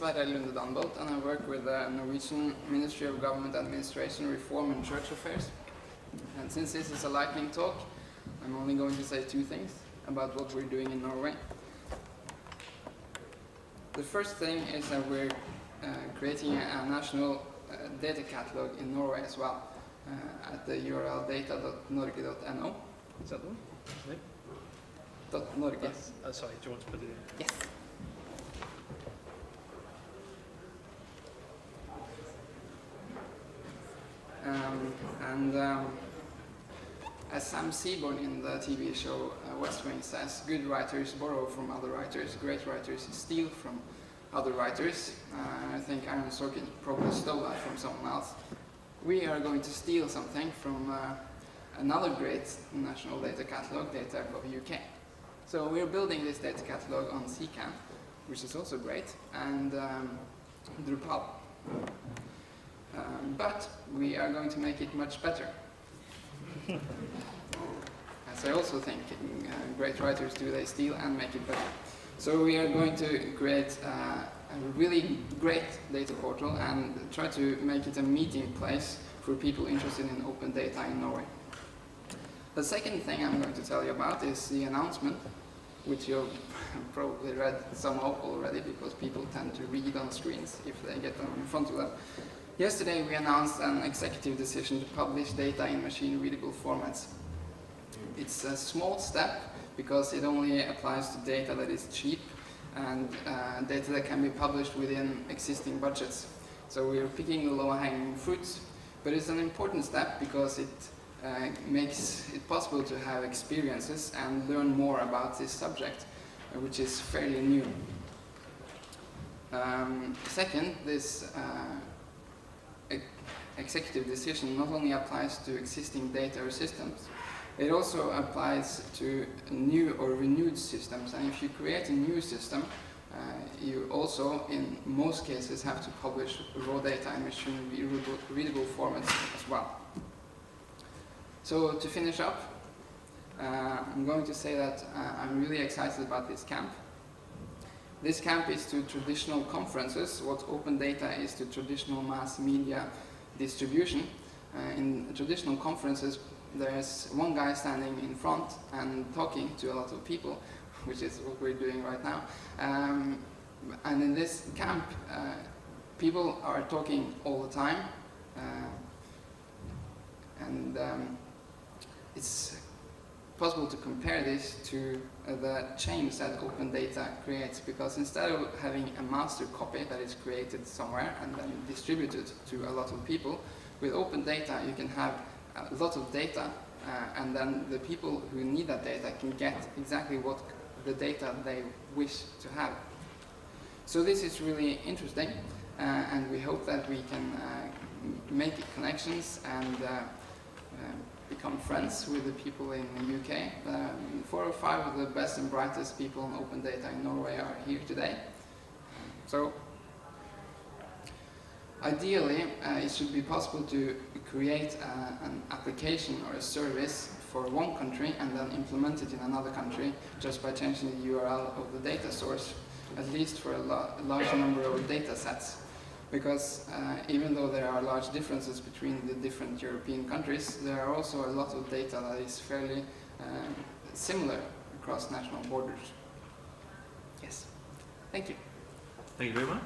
Sverre Lunde Danbolt, and I work with the Norwegian Ministry of Government Administration, Reform and Church Affairs. And since this is a lightning talk, I'm only going to say two things about what we're doing in Norway. The first thing is that we're creating a national data catalog in Norway as well, at the URL data.norge.no. Is that the one? .norge. Yes. Sorry, do you want to put it in? Yes. As Sam Seaborn in the TV show West Wing says, good writers borrow from other writers, great writers steal from other writers. I think Aaron Sorkin probably stole that from someone else. We are going to steal something from another great national data catalog, Data Gov UK. So we're building this data catalog on CCAN, which is also great, and Drupal. But we are going to make it much better. As I also think great writers do, they steal and make it better. So we are going to create a really great data portal and try to make it a meeting place for people interested in open data in Norway. The second thing I'm going to tell you about is the announcement, which you've probably read some of already because people tend to read on screens if they get them in front of them. Yesterday we announced an executive decision to publish data in machine-readable formats. It's a small step because it only applies to data that is cheap and data that can be published within existing budgets. So we're picking the low-hanging fruits, but it's an important step because it makes it possible to have experiences and learn more about this subject, which is fairly new. Second, this executive decision not only applies to existing data or systems, it also applies to new or renewed systems. And if you create a new system, you also, in most cases, have to publish raw data in machine-readable formats as well. So to finish up, I'm going to say that I'm really excited about this camp. This camp is to traditional conferences what open data is to traditional mass media distribution. In traditional conferences, there's one guy standing in front and talking to a lot of people, which is what we're doing right now. And in this camp, people are talking all the time. It's possible to compare this to the change that open data creates, because instead of having a master copy that is created somewhere and then distributed to a lot of people, with open data you can have a lot of data and then the people who need that data can get exactly what the data they wish to have. So this is really interesting and we hope that we can make connections and become friends with the people in the UK. 4 or 5 of the best and brightest people in open data in Norway are here today. So ideally, it should be possible to create an application or a service for one country and then implement it in another country just by changing the URL of the data source, at least for a large number of data sets. Because even though there are large differences between the different European countries, there are also a lot of data that is fairly similar across national borders. Yes. Thank you. Thank you very much.